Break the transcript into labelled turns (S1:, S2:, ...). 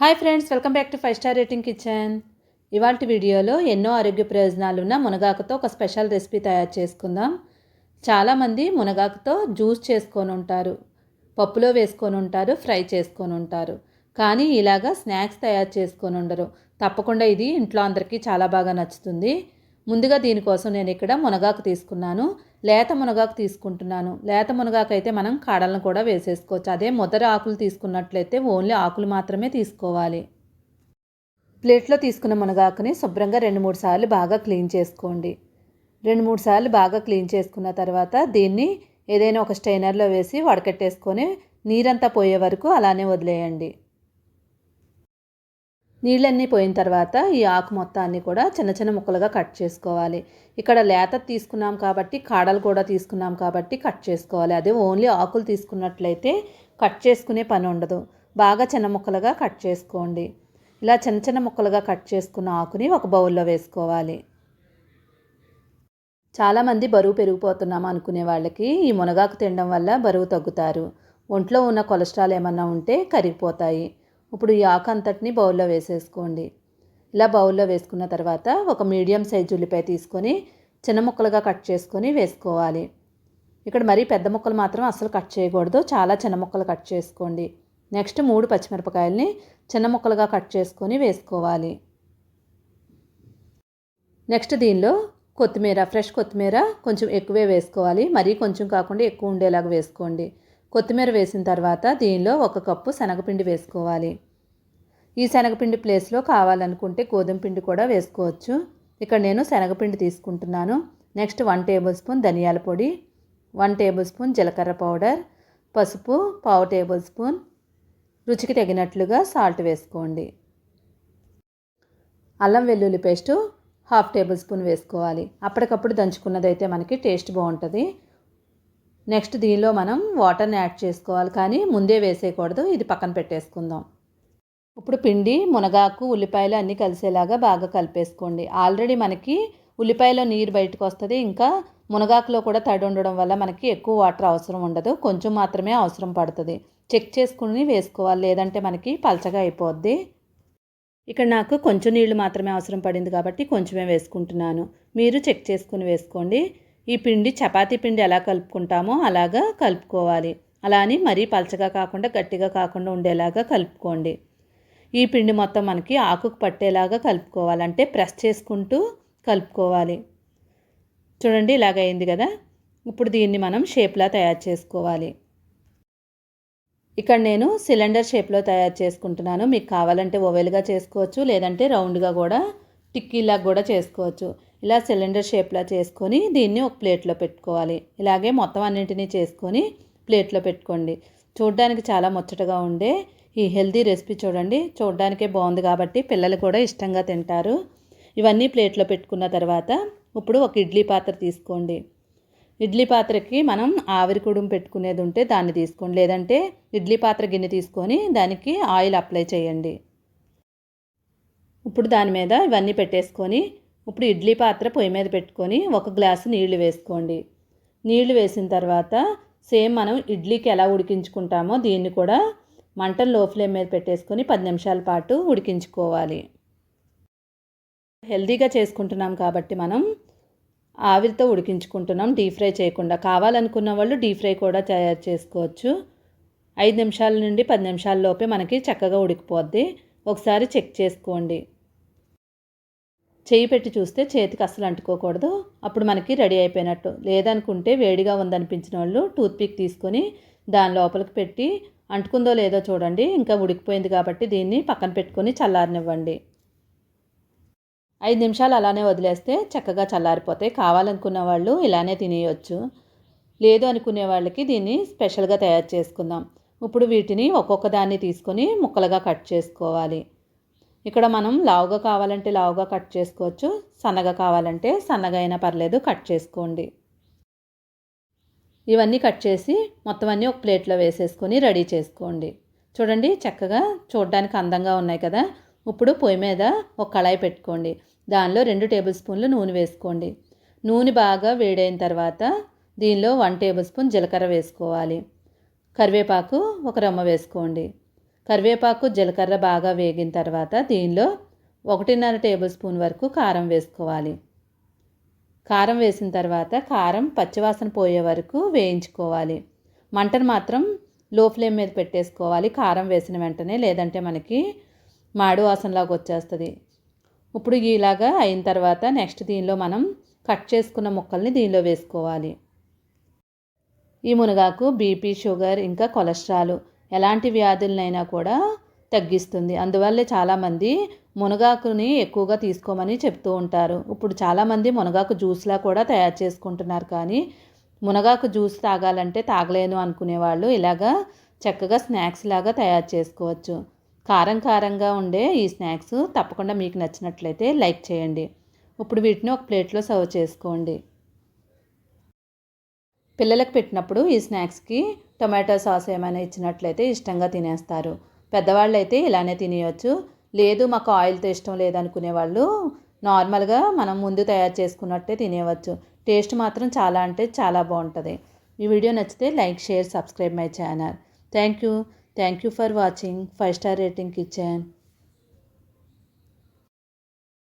S1: Hi friends, welcome back to 5 star rating kitchen. ఇవాల్టి వీడియోలో ఎన్నో ఆరోగ్య ప్రయోజనాలు ఉన్న మునగాకుతో ఒక స్పెషల్ రెసిపీ తయారు చేసుకుందాం. చాలామంది మునగాకుతో జ్యూస్ చేసుకొని ఉంటారు, పప్పులో వేసుకొని ఉంటారు, ఫ్రై చేసుకొని ఉంటారు. కానీ ఇలాగా స్నాక్స్ తయారు చేసుకొని ఉండరు. తప్పకుండా ఇది ఇంట్లో అందరికీ చాలా బాగా నచ్చుతుంది. ముందుగా దీనికోసం నేను ఇక్కడ మునగాకు తీసుకున్నాను. లేత మునగాకు తీసుకుంటున్నాను. లేత మునగాకు అయితే మనం కాడలను కూడా వేసేసుకోవచ్చు. అదే ముదర ఆకులు తీసుకున్నట్లయితే ఓన్లీ ఆకులు మాత్రమే తీసుకోవాలి. ప్లేట్లో తీసుకున్న మునగాకుని శుభ్రంగా 2-3 సార్లు బాగా క్లీన్ చేసుకోండి. 2-3 సార్లు బాగా క్లీన్ చేసుకున్న తర్వాత దీన్ని ఏదైనా ఒక స్ట్రైనర్లో వేసి వడకట్టేసుకొని నీరంతా పోయే వరకు అలానే వదిలేయండి. నీళ్ళన్నీ పోయిన తర్వాత ఈ ఆకు మొత్తాన్ని కూడా చిన్న చిన్న ముక్కలుగా కట్ చేసుకోవాలి. ఇక్కడ లేత తీసుకున్నాం కాబట్టి కాడలు కూడా తీసుకున్నాం కాబట్టి కట్ చేసుకోవాలి. అదే ఓన్లీ ఆకులు తీసుకున్నట్లయితే కట్ చేసుకునే పని ఉండదు. బాగా చిన్న ముక్కలుగా కట్ చేసుకోండి. ఇలా చిన్న చిన్న ముక్కలుగా కట్ చేసుకున్న ఆకుని ఒక బౌల్లో వేసుకోవాలి. చాలామంది బరువు పెరిగిపోతున్నాం అనుకునే వాళ్ళకి ఈ మునగాకు తినడం వల్ల బరువు తగ్గుతారు. ఒంట్లో ఉన్న కొలెస్ట్రాల్ ఏమన్నా ఉంటే కరిగిపోతాయి. ఇప్పుడు ఈ ఆకు అంతటిని బౌల్లో వేసేసుకోండి. ఇలా బౌల్లో వేసుకున్న తర్వాత ఒక మీడియం సైజు ఉల్లిపాయ తీసుకొని చిన్న ముక్కలుగా కట్ చేసుకొని వేసుకోవాలి. ఇక్కడ మరీ పెద్ద ముక్కలు మాత్రం అసలు కట్ చేయకూడదు, చాలా చిన్న ముక్కలు కట్ చేసుకోండి. నెక్స్ట్ 3 పచ్చిమిరపకాయలని చిన్న ముక్కలుగా కట్ చేసుకొని వేసుకోవాలి. నెక్స్ట్ దీనిలో ఫ్రెష్ కొత్తిమీర కొంచెం ఎక్కువే వేసుకోవాలి. మరీ కొంచెం కాకుండా ఎక్కువ ఉండేలాగా వేసుకోండి. కొత్తిమీర వేసిన తర్వాత దీనిలో 1 కప్పు శనగపిండి వేసుకోవాలి. ఈ శనగపిండి ప్లేస్లో కావాలనుకుంటే గోధుమ పిండి కూడా వేసుకోవచ్చు. ఇక్కడ నేను శనగపిండి తీసుకుంటున్నాను. నెక్స్ట్ 1 టేబుల్ స్పూన్ ధనియాల పొడి, 1 టేబుల్ స్పూన్ జీలకర్ర పౌడర్, పసుపు 1/2 టేబుల్ స్పూన్, రుచికి తగినట్లుగా సాల్ట్ వేసుకోండి. అల్లం వెల్లుల్లి పేస్టు 1/2 టేబుల్ స్పూన్ వేసుకోవాలి. అప్పటికప్పుడు దంచుకున్నదైతే మనకి టేస్ట్ బాగుంటుంది. నెక్స్ట్ దీనిలో మనం వాటర్ని యాడ్ చేసుకోవాలి, కానీ ముందే వేసేయకూడదు. ఇది పక్కన పెట్టేసుకుందాం. ఇప్పుడు పిండి, మునగాకు, ఉల్లిపాయలు అన్నీ కలిసేలాగా బాగా కలిపేసుకోండి. ఆల్రెడీ మనకి ఉల్లిపాయలో నీరు బయటకు వస్తుంది. ఇంకా మునగాకులో కూడా తడి ఉండడం వల్ల మనకి ఎక్కువ వాటర్ అవసరం ఉండదు, కొంచెం మాత్రమే అవసరం పడుతుంది. చెక్ చేసుకుని వేసుకోవాలి, లేదంటే మనకి పలచగా అయిపోద్ది. ఇక్కడ నాకు కొంచెం నీళ్లు మాత్రమే అవసరం పడింది కాబట్టి కొంచెమే వేసుకుంటున్నాను. మీరు చెక్ చేసుకుని వేసుకోండి. ఈ పిండి చపాతీ పిండి ఎలా కలుపుకుంటామో అలాగా కలుపుకోవాలి. అలా అని మరీ పలచగా కాకుండా గట్టిగా కాకుండా ఉండేలాగా కలుపుకోండి. ఈ పిండి మొత్తం మనకి ఆకుకు పట్టేలాగా కలుపుకోవాలి, అంటే ప్రెస్ చేసుకుంటూ కలుపుకోవాలి. చూడండి, ఇలాగ అయింది కదా. ఇప్పుడు దీన్ని మనం షేప్లా తయారు చేసుకోవాలి. ఇక్కడ నేను సిలిండర్ షేప్లో తయారు చేసుకుంటున్నాను. మీకు కావాలంటే ఓవెల్గా చేసుకోవచ్చు, లేదంటే రౌండ్గా కూడా టిక్కీలాగా కూడా చేసుకోవచ్చు. ఇలా సిలిండర్ షేప్లా చేసుకొని దీన్ని ఒక ప్లేట్లో పెట్టుకోవాలి. ఇలాగే మొత్తం అన్నింటినీ చేసుకొని ప్లేట్లో పెట్టుకోండి. చూడడానికి చాలా ముచ్చటగా ఉండే ఈ హెల్తీ రెసిపీ చూడండి, చూడడానికే బాగుంది కాబట్టి పిల్లలు కూడా ఇష్టంగా తింటారు. ఇవన్నీ ప్లేట్లో పెట్టుకున్న తర్వాత ఇప్పుడు ఒక ఇడ్లీ పాత్ర తీసుకోండి. ఇడ్లీ పాత్రకి మనం ఆవిరి కుడుము పెట్టుకునేది ఉంటే దాన్ని తీసుకోండి, లేదంటే ఇడ్లీ పాత్ర గిన్నె తీసుకొని దానికి ఆయిల్ అప్లై చేయండి. ఇప్పుడు దాని మీద ఇవన్నీ పెట్టేసుకొని ఇప్పుడు ఇడ్లీ పాత్ర పొయ్యి మీద పెట్టుకొని 1 గ్లాసు నీళ్లు వేసుకోండి. నీళ్లు వేసిన తర్వాత సేమ్ మనం ఇడ్లీకి ఎలా ఉడికించుకుంటామో దీన్ని కూడా మంటను లో ఫ్లేమ్ మీద పెట్టేసుకొని 10 నిమిషాల పాటు ఉడికించుకోవాలి. హెల్తీగా చేసుకుంటున్నాం కాబట్టి మనం ఆవిరితో ఉడికించుకుంటున్నాం, డీప్ ఫ్రై చేయకుండా. కావాలనుకున్న వాళ్ళు డీప్ ఫ్రై కూడా తయారు చేసుకోవచ్చు. 5 నిమిషాల నుండి 10 నిమిషాల లోపే మనకి చక్కగా ఉడికిపోద్ది. ఒకసారి చెక్ చేసుకోండి. చేయి పెట్టి చూస్తే చేతికి అస్సలు అంటుకోకూడదు, అప్పుడు మనకి రెడీ అయిపోయినట్టు. లేదనుకుంటే వేడిగా ఉందనిపించిన వాళ్ళు టూత్పిక్ తీసుకొని దాని లోపలికి పెట్టి అంటుకుందో లేదో చూడండి. ఇంకా ఉడికిపోయింది కాబట్టి దీన్ని పక్కన పెట్టుకొని చల్లారనివ్వండి. 5 నిమిషాలు అలానే వదిలేస్తే చక్కగా చల్లారిపోతాయి. కావాలనుకున్న వాళ్ళు ఇలానే తినేయొచ్చు. లేదు అనుకునే వాళ్ళకి దీన్ని స్పెషల్గా తయారు చేసుకుందాం. ఇప్పుడు వీటిని ఒక్కొక్క దాన్ని తీసుకొని ముక్కలుగా కట్ చేసుకోవాలి. ఇక్కడ మనం లావుగా కావాలంటే లావుగా కట్ చేసుకోవచ్చు, సన్నగా కావాలంటే సన్నగా అయినా పర్లేదు, కట్ చేసుకోండి. ఇవన్నీ కట్ చేసి మొత్తం అన్నీ ఒక ప్లేట్లో వేసేసుకొని రెడీ చేసుకోండి. చూడండి, చక్కగా చూడడానికి అందంగా ఉన్నాయి కదా. ఇప్పుడు పొయ్యి మీద ఒక కళాయి పెట్టుకోండి. దానిలో 2 టేబుల్ స్పూన్లు నూనె వేసుకోండి. నూనె బాగా వేడైన తర్వాత దీనిలో 1 టేబుల్ స్పూన్ జీలకర్ర వేసుకోవాలి. కరివేపాకు 1 రెమ్మ వేసుకోండి. కరివేపాకు జీలకర్ర బాగా వేగిన తర్వాత దీనిలో 1.5 టేబుల్ స్పూన్ వరకు కారం వేసుకోవాలి. కారం వేసిన తర్వాత కారం పచ్చివాసన పోయే వరకు వేయించుకోవాలి. మంటను మాత్రం లో ఫ్లేమ్ మీద పెట్టేసుకోవాలి కారం వేసిన వెంటనే, లేదంటే మనకి మాడు వాసనలాగా వచ్చేస్తుంది. ఇప్పుడు ఇలాగా అయిన తర్వాత నెక్స్ట్ దీనిలో మనం కట్ చేసుకున్న ముక్కల్ని దీనిలో వేసుకోవాలి. ఈ మునగాకు బీపీ, షుగర్ ఇంకా కొలెస్ట్రాల్ ఎలాంటి వ్యాధులనైనా కూడా తగ్గిస్తుంది. అందువల్లే చాలామంది మునగాకుని ఎక్కువగా తీసుకోమని చెప్తూ ఉంటారు. ఇప్పుడు చాలామంది మునగాకు జ్యూస్లా కూడా తయారు చేసుకుంటున్నారు. కానీ మునగాకు జ్యూస్ తాగాలంటే తాగలేను అనుకునేవాళ్ళు ఇలాగా చక్కగా స్నాక్స్ లాగా తయారు చేసుకోవచ్చు. కారం కారంగా ఉండే ఈ స్నాక్స్ తప్పకుండా మీకు నచ్చినట్లయితే లైక్ చేయండి. ఇప్పుడు వీటిని ఒక ప్లేట్లో సర్వ్ చేసుకోండి. పిల్లలకు పెట్టినప్పుడు ఈ స్నాక్స్కి టొమాటో సాస్ ఏమైనా ఇచ్చినట్లయితే ఇష్టంగా తినేస్తారు. పెద్దవాళ్ళు అయితే ఇలానే తినేయచ్చు. లేదు మాకు ఆయిల్తో ఇష్టం లేదనుకునే వాళ్ళు నార్మల్గా మనం ముందు తయారు చేసుకున్నట్టే తినేయవచ్చు. టేస్ట్ మాత్రం చాలా అంటే చాలా బాగుంటుంది. ఈ వీడియో నచ్చితే like, share, subscribe my channel. Thank you for watching. 5 star rating kitchen.